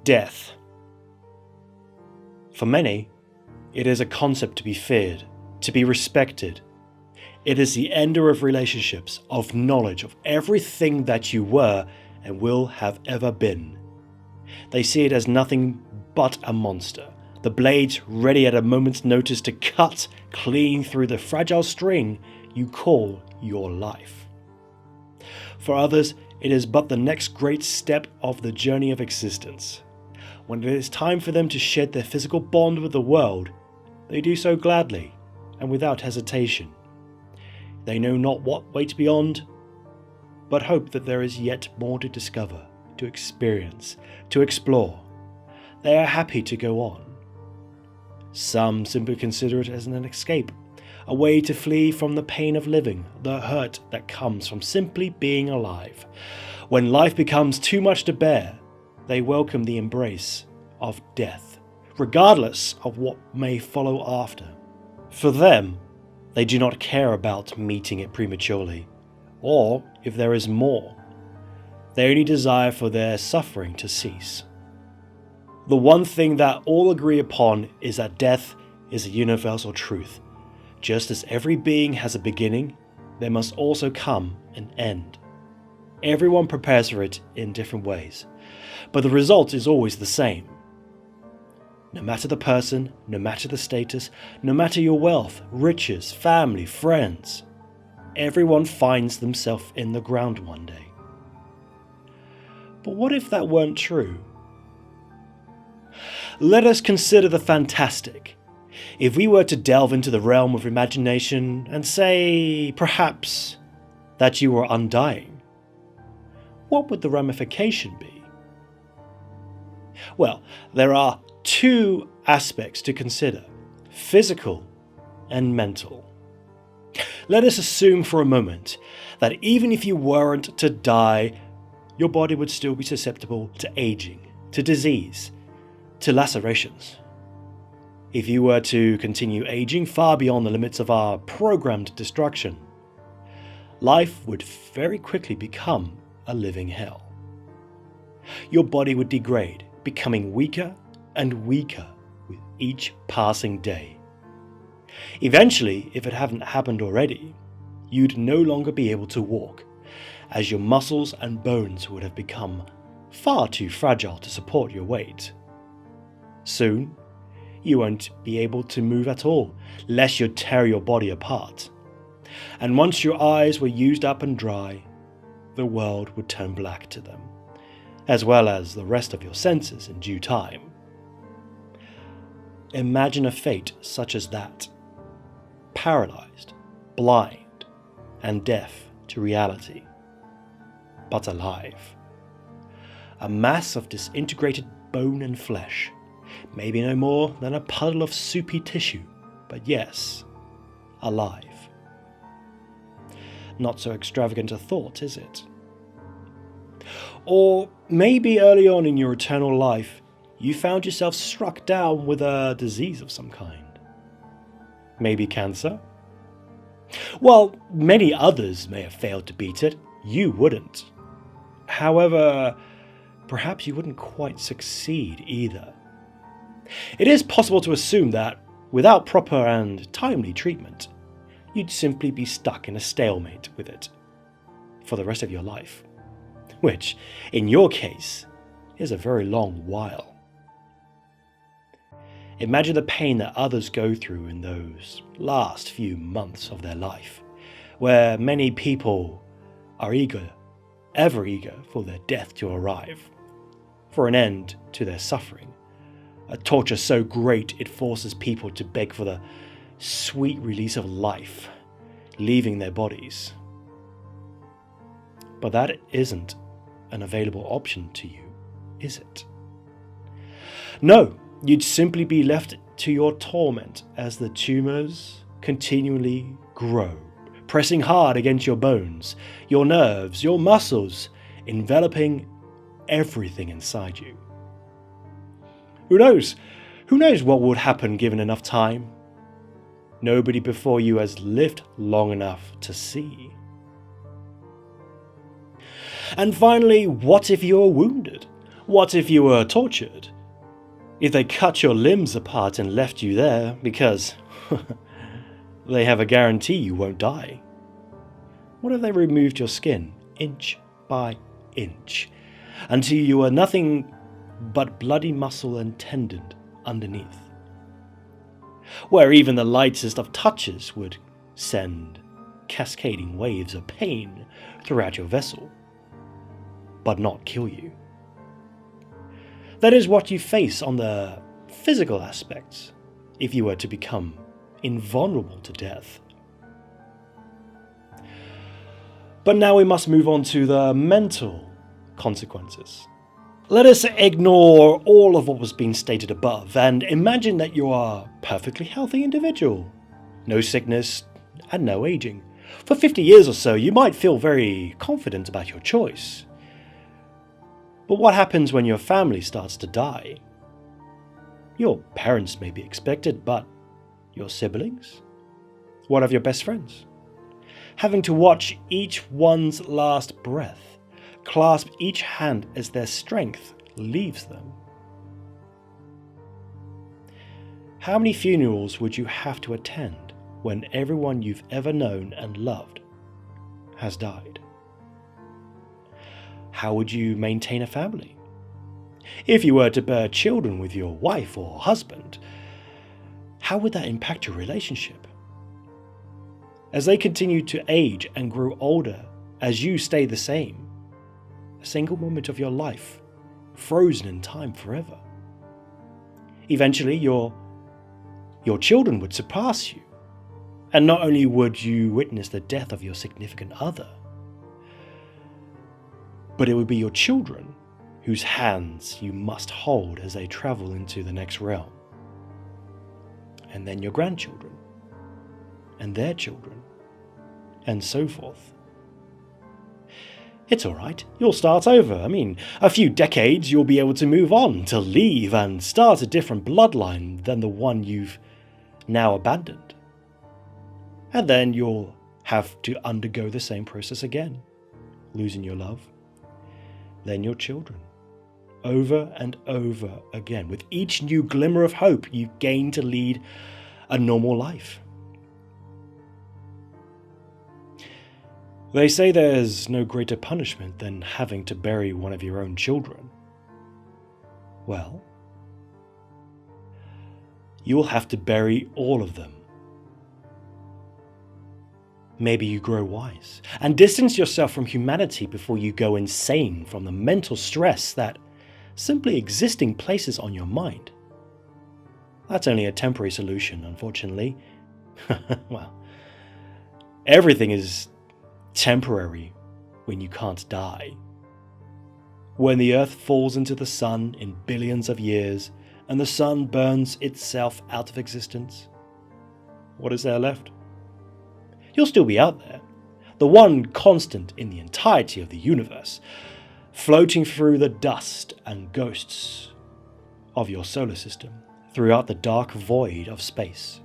Death. For many, it is a concept to be feared, to be respected. It is the ender of relationships, of knowledge, of everything that you were and will have ever been. They see it as nothing but a monster, the blades ready at a moment's notice to cut clean through the fragile string you call your life. For others, it is but the next great step of the journey of existence. When it is time for them to shed their physical bond with the world, they do so gladly and without hesitation. They know not what waits beyond, but hope that there is yet more to discover, to experience, to explore. They are happy to go on. Some simply consider it as an escape, a way to flee from the pain of living, the hurt that comes from simply being alive. When life becomes too much to bear, they welcome the embrace of death, regardless of what may follow after. For them, they do not care about meeting it prematurely, or if there is more. They only desire for their suffering to cease. The one thing that all agree upon is that death is a universal truth. Just as every being has a beginning, there must also come an end. Everyone prepares for it in different ways, but the result is always the same. No matter the person, no matter the status, no matter your wealth, riches, family, friends, everyone finds themselves in the ground one day. But what if that weren't true? Let us consider the fantastic. If we were to delve into the realm of imagination and say, perhaps, that you were undying, what would the ramification be? Well, there are two aspects to consider: physical and mental. Let us assume for a moment that even if you weren't to die, your body would still be susceptible to aging, to disease, to lacerations. If you were to continue aging far beyond the limits of our programmed destruction, life would very quickly become a living hell. Your body would degrade, becoming weaker and weaker with each passing day. Eventually, if it hadn't happened already, you'd no longer be able to walk, as your muscles and bones would have become far too fragile to support your weight. Soon, you won't be able to move at all, lest you tear your body apart. And once your eyes were used up and dry, the world would turn black to them, as well as the rest of your senses in due time. Imagine a fate such as that. Paralyzed, blind, and deaf to reality, but alive. A mass of disintegrated bone and flesh, maybe no more than a puddle of soupy tissue, but yes, alive. Not so extravagant a thought, is it? Or maybe early on in your eternal life, you found yourself struck down with a disease of some kind. Maybe cancer? Well, many others may have failed to beat it. You wouldn't. However, perhaps you wouldn't quite succeed either. It is possible to assume that, without proper and timely treatment, you'd simply be stuck in a stalemate with it for the rest of your life, which, in your case, is a very long while. Imagine the pain that others go through in those last few months of their life, where many people are ever eager for their death to arrive, for an end to their suffering, a torture so great it forces people to beg for the sweet release of life, leaving their bodies. But that isn't an available option to you, is it? No, you'd simply be left to your torment as the tumors continually grow, pressing hard against your bones, your nerves, your muscles, enveloping everything inside you. Who knows? Who knows what would happen given enough time? Nobody before you has lived long enough to see. And finally, what if you're wounded? What if you were tortured? If they cut your limbs apart and left you there because they have a guarantee you won't die? What if they removed your skin inch by inch until you were nothing but bloody muscle and tendon underneath? Where even the lightest of touches would send cascading waves of pain throughout your vessel, but not kill you. That is what you face on the physical aspects if you were to become invulnerable to death. But now we must move on to the mental consequences. Let us ignore all of what was being stated above and imagine that you are a perfectly healthy individual. No sickness and no aging. For 50 years or so, you might feel very confident about your choice. But what happens when your family starts to die? Your parents may be expected, but your siblings? What of your best friends? Having to watch each one's last breath, clasp each hand as their strength leaves them. How many funerals would you have to attend when everyone you've ever known and loved has died? How would you maintain a family? If you were to bear children with your wife or husband, how would that impact your relationship? As they continue to age and grow older, as you stay the same, a single moment of your life frozen in time forever. Eventually, your children would surpass you, and not only would you witness the death of your significant other, but it would be your children whose hands you must hold as they travel into the next realm. And then your grandchildren, and their children, and so forth. It's alright, you'll start over. A few decades you'll be able to move on, to leave and start a different bloodline than the one you've now abandoned. And then you'll have to undergo the same process again, losing your love, then your children, over and over again. With each new glimmer of hope, you gain to lead a normal life. They say there's no greater punishment than having to bury one of your own children. Well, you will have to bury all of them. Maybe you grow wise and distance yourself from humanity before you go insane from the mental stress that simply existing places on your mind. That's only a temporary solution, unfortunately. Well, everything is temporary when you can't die. When the earth falls into the sun in billions of years and the sun burns itself out of existence, what is there left? You'll still be out there, the one constant in the entirety of the universe, floating through the dust and ghosts of your solar system throughout the dark void of space.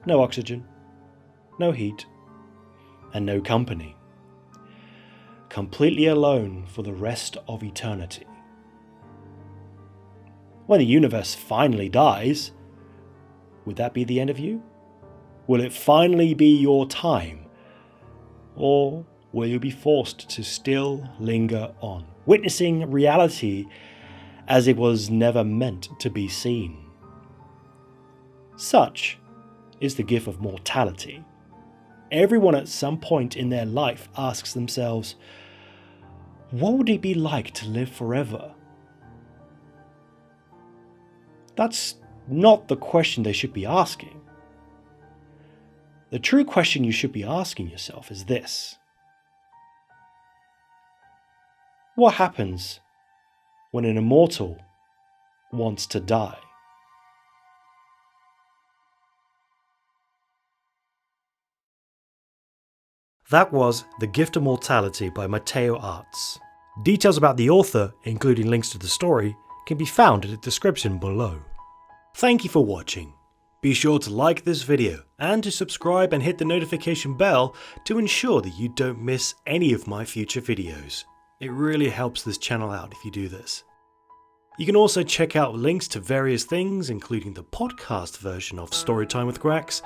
No oxygen, no heat, and no company. Completely alone for the rest of eternity. When the universe finally dies, would that be the end of you? Will it finally be your time? Or will you be forced to still linger on, witnessing reality as it was never meant to be seen? Such is the gift of mortality. Everyone at some point in their life asks themselves, what would it be like to live forever? That's not the question they should be asking. The true question you should be asking yourself is this: what happens when an immortal wants to die? That was The Gift of Mortality by Matteoarts. Details about the author, including links to the story, can be found in the description below. Thank you for watching. Be sure to like this video and to subscribe and hit the notification bell to ensure that you don't miss any of my future videos. It really helps this channel out if you do this. You can also check out links to various things, including the podcast version of Storytime with Grax,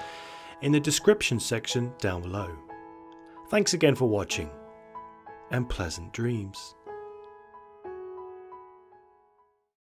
in the description section down below. Thanks again for watching, and pleasant dreams.